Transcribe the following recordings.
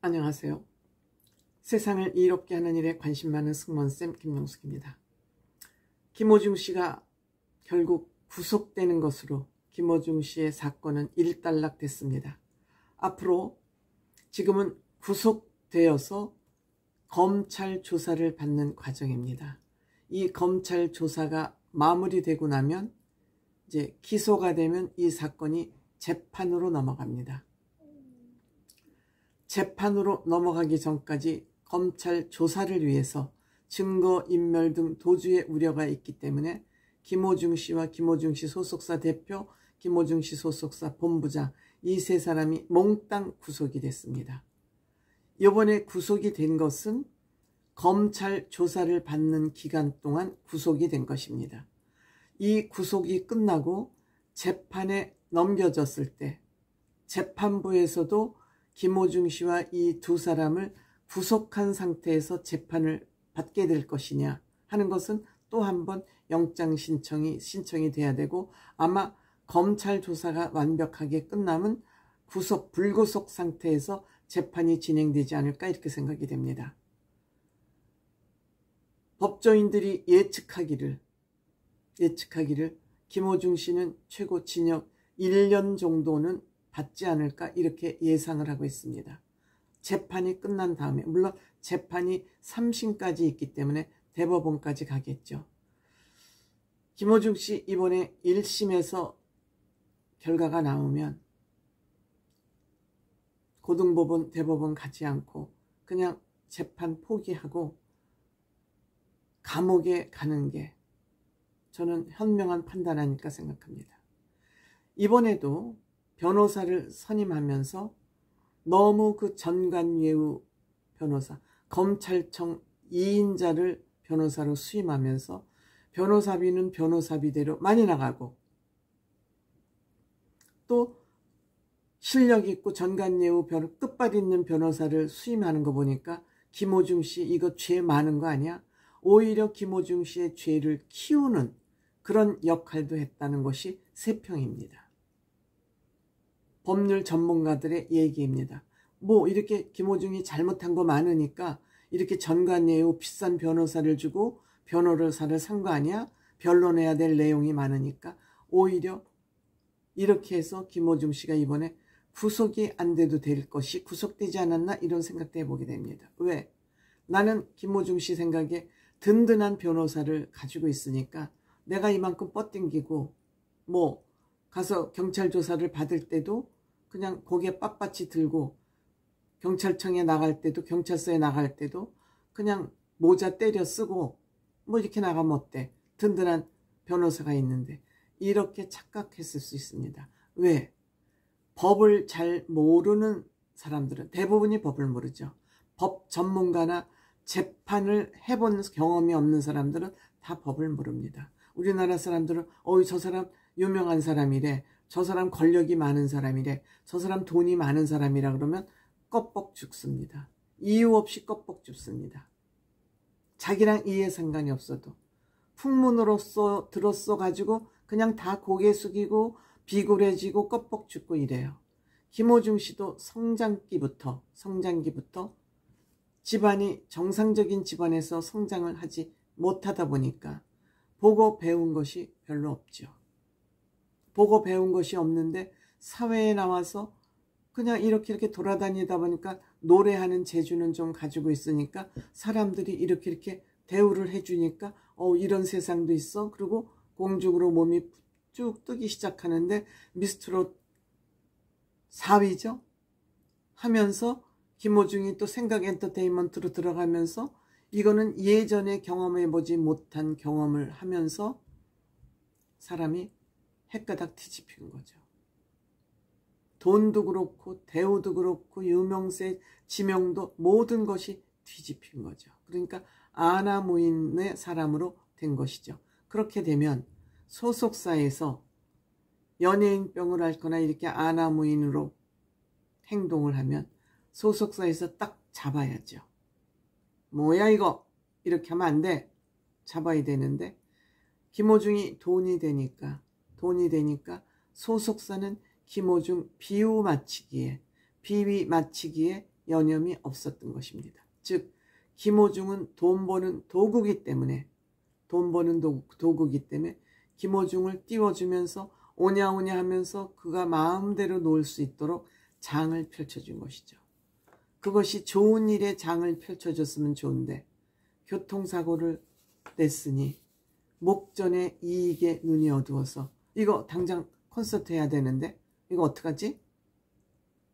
안녕하세요. 세상을 이롭게 하는 일에 관심 많은 승무원쌤 김용숙입니다. 김호중 씨가 결국 구속되는 것으로 김호중 씨의 사건은 일단락됐습니다. 앞으로 지금은 구속되어서 검찰 조사를 받는 과정입니다. 이 검찰 조사가 마무리되고 나면 이제 기소가 되면 이 사건이 재판으로 넘어갑니다. 재판으로 넘어가기 전까지 검찰 조사를 위해서 증거인멸 등 도주의 우려가 있기 때문에 김호중 씨와 김호중 씨 소속사 대표, 김호중 씨 소속사 본부장 이 세 사람이 몽땅 구속이 됐습니다. 이번에 구속이 된 것은 검찰 조사를 받는 기간 동안 구속이 된 것입니다. 이 구속이 끝나고 재판에 넘겨졌을 때 재판부에서도 김호중 씨와 이 두 사람을 구속한 상태에서 재판을 받게 될 것이냐 하는 것은 또 한 번 영장 신청이 돼야 되고, 아마 검찰 조사가 완벽하게 끝나면 구속, 불구속 상태에서 재판이 진행되지 않을까 이렇게 생각이 됩니다. 법조인들이 예측하기를 김호중 씨는 최고 징역 1년 정도는 받지 않을까 이렇게 예상을 하고 있습니다. 재판이 끝난 다음에, 물론 재판이 3심까지 있기 때문에 대법원까지 가겠죠. 김호중 씨 이번에 1심에서 결과가 나오면 고등법원, 대법원 가지 않고 그냥 재판 포기하고 감옥에 가는 게 저는 현명한 판단이니까 생각합니다. 이번에도 변호사를 선임하면서 너무 그 전관예우 변호사, 검찰청 2인자를 변호사로 수임하면서 변호사비는 변호사비대로 많이 나가고, 또 실력 있고 전관예우 끝발 있는 변호사를 수임하는 거 보니까 김호중 씨 이거 죄 많은 거 아니야? 오히려 김호중 씨의 죄를 키우는 그런 역할도 했다는 것이 세평입니다. 법률 전문가들의 얘기입니다. 뭐 이렇게 김호중이 잘못한 거 많으니까 이렇게 전관예우 비싼 변호사를 주고 변호사를 산 거 아니야? 변론해야 될 내용이 많으니까 오히려 이렇게 해서 김호중 씨가 이번에 구속이 안 돼도 될 것이 구속되지 않았나 이런 생각도 해보게 됩니다. 왜? 나는 김호중 씨 생각에 든든한 변호사를 가지고 있으니까 내가 이만큼 뻗땡기고 뭐 가서 경찰 조사를 받을 때도 그냥 고개 빳빳이 들고, 경찰청에 나갈 때도, 경찰서에 나갈 때도 그냥 모자 때려 쓰고 뭐 이렇게 나가면 어때? 든든한 변호사가 있는데, 이렇게 착각했을 수 있습니다. 왜? 법을 잘 모르는 사람들은, 대부분이 법을 모르죠. 법 전문가나 재판을 해본 경험이 없는 사람들은 다 법을 모릅니다. 우리나라 사람들은 저 사람 유명한 사람이래, 저 사람 권력이 많은 사람이래, 저 사람 돈이 많은 사람이라 그러면 껍벅 죽습니다. 이유 없이 껍벅 죽습니다. 자기랑 이해 상관이 없어도 풍문으로서 들었어 가지고 그냥 다 고개 숙이고 비굴해지고 껍벅 죽고 이래요. 김호중 씨도 성장기부터 집안이 정상적인 집안에서 성장을 하지 못하다 보니까 보고 배운 것이 별로 없죠. 보고 배운 것이 없는데 사회에 나와서 그냥 이렇게 돌아다니다 보니까 노래하는 재주는 좀 가지고 있으니까 사람들이 이렇게 대우를 해주니까 이런 세상도 있어. 그리고 공중으로 몸이 쭉 뜨기 시작하는데 미스트롯 4위죠 하면서 김호중이 또 생각 엔터테인먼트로 들어가면서 이거는 예전에 경험해보지 못한 경험을 하면서 사람이 헷가닥 뒤집히는 거죠. 돈도 그렇고 대우도 그렇고 유명세, 지명도 모든 것이 뒤집힌 거죠. 그러니까 아나무인의 사람으로 된 것이죠. 그렇게 되면 소속사에서 연예인병을 앓거나 이렇게 아나무인으로 행동을 하면 소속사에서 딱 잡아야죠. 뭐야 이거 이렇게 하면 안 돼. 잡아야 되는데 김호중이 돈이 되니까 소속사는 김호중 비위 맞추기에 여념이 없었던 것입니다. 즉 김호중은 돈 버는 도구기 때문에 김호중을 띄워주면서 오냐오냐 하면서 그가 마음대로 놀 수 있도록 장을 펼쳐준 것이죠. 그것이 좋은 일에 장을 펼쳐줬으면 좋은데 교통사고를 냈으니 목전의 이익에 눈이 어두워서 이거 당장 콘서트 해야 되는데 이거 어떡하지?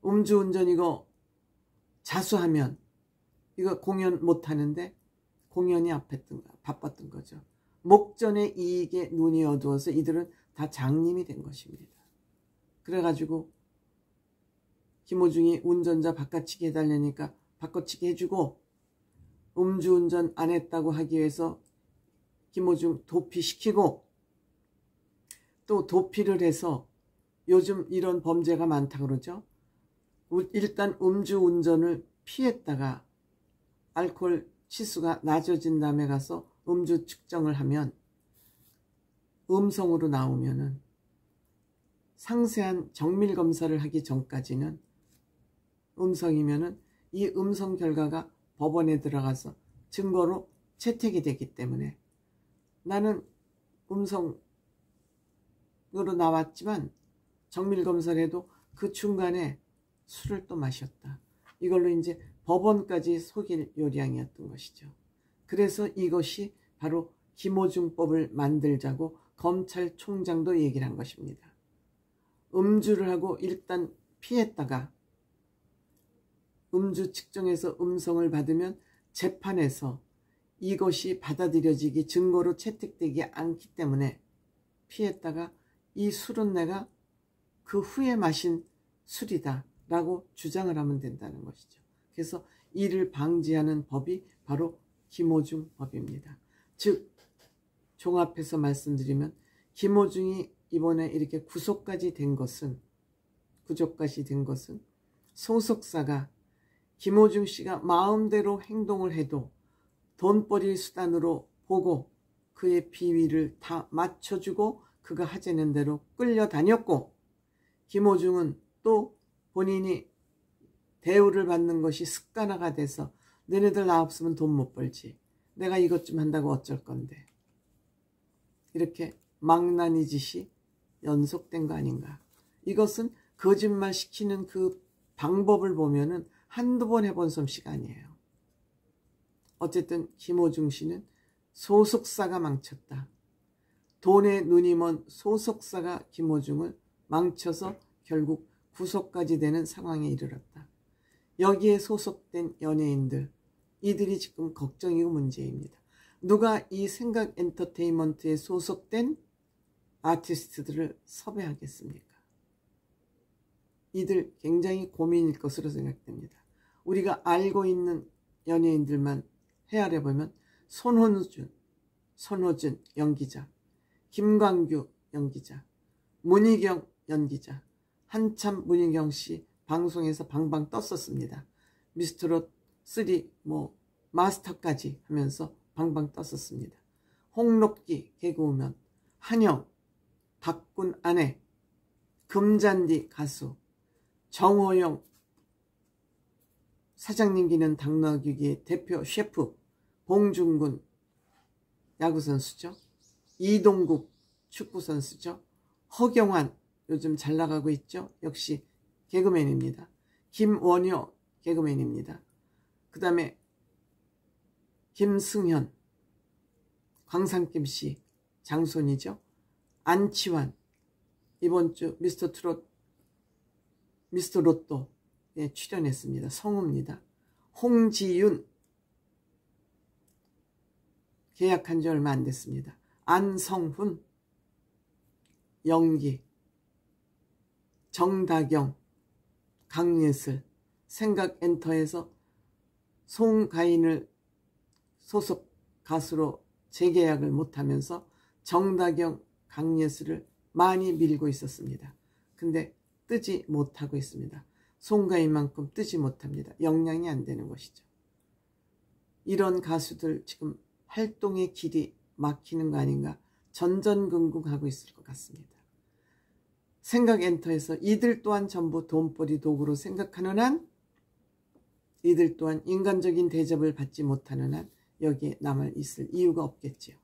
음주운전 이거 자수하면 이거 공연 못하는데 공연이 바빴던 거죠. 목전의 이익에 눈이 어두워서 이들은 다 장님이 된 것입니다. 그래가지고 김호중이 운전자 바꿔치기 해달라니까 바꿔치기 해주고 음주운전 안 했다고 하기 위해서 김호중 도피시키고 또 도피를 해서 요즘 이런 범죄가 많다고 그러죠. 일단 음주운전을 피했다가 알코올 치수가 낮아진 다음에 가서 음주 측정을 하면 음성으로 나오면은 상세한 정밀 검사를 하기 전까지는 음성이면은 이 음성 결과가 법원에 들어가서 증거로 채택이 되기 때문에 나는 음성으로 나왔지만 정밀 검사를 해도 그 중간에 술을 또 마셨다. 이걸로 이제 법원까지 속일 요량이었던 것이죠. 그래서 이것이 바로 김호중법을 만들자고 검찰총장도 얘기를 한 것입니다. 음주를 하고 일단 피했다가 음주 측정해서 음성을 받으면 재판에서 이것이 받아들여지기 증거로 채택되지 않기 때문에 피했다가 이 술은 내가 그 후에 마신 술이다 라고 주장을 하면 된다는 것이죠. 그래서 이를 방지하는 법이 바로 김호중 법입니다. 즉 종합해서 말씀드리면 김호중이 이번에 이렇게 구속까지 된 것은 소속사가 김호중 씨가 마음대로 행동을 해도 돈벌이 수단으로 보고 그의 비위를 다 맞춰주고 그가 하자는 대로 끌려다녔고 김호중은 또 본인이 대우를 받는 것이 습관화가 돼서 너네들 나 없으면 돈 못 벌지. 내가 이것 좀 한다고 어쩔 건데. 이렇게 망나니 짓이 연속된 거 아닌가. 이것은 거짓말 시키는 그 방법을 보면은 한두 번 해본 솜씨가 아니에요. 어쨌든 김호중 씨는 소속사가 망쳤다. 돈에 눈이 먼 소속사가 김호중을 망쳐서 결국 구속까지 되는 상황에 이르렀다. 여기에 소속된 연예인들, 이들이 지금 걱정이고 문제입니다. 누가 이 생각 엔터테인먼트에 소속된 아티스트들을 섭외하겠습니까? 이들 굉장히 고민일 것으로 생각됩니다. 우리가 알고 있는 연예인들만 헤아려보면 손호준 연기자, 김광규 연기자, 문희경 연기자, 한참 문희경 씨 방송에서 방방 떴었습니다. 미스터롯 3 마스터까지 하면서 방방 떴었습니다. 홍록기 개그우먼, 한영, 박군 아내, 금잔디 가수, 정호영 사장님 기는 당나귀기의 대표 셰프, 봉중근 야구선수죠. 이동국 축구선수죠. 허경환 요즘 잘 나가고 있죠. 역시 개그맨입니다. 김원효 개그맨입니다. 그 다음에 김승현, 광산김씨 장손이죠. 안치환, 이번 주 미스터 로또에 출연했습니다. 성우입니다. 홍지윤, 계약한 지 얼마 안 됐습니다. 안성훈, 연기, 정다경, 강예슬, 생각엔터에서 송가인을 소속 가수로 재계약을 못하면서 정다경, 강예슬을 많이 밀고 있었습니다. 근데 뜨지 못하고 있습니다. 송가인만큼 뜨지 못합니다. 역량이 안 되는 것이죠. 이런 가수들 지금 활동의 길이 막히는 거 아닌가 전전긍긍하고 있을 것 같습니다. 생각엔터에서 이들 또한 전부 돈벌이 도구로 생각하는 한 이들 또한 인간적인 대접을 받지 못하는 한 여기에 남아 있을 이유가 없겠지요.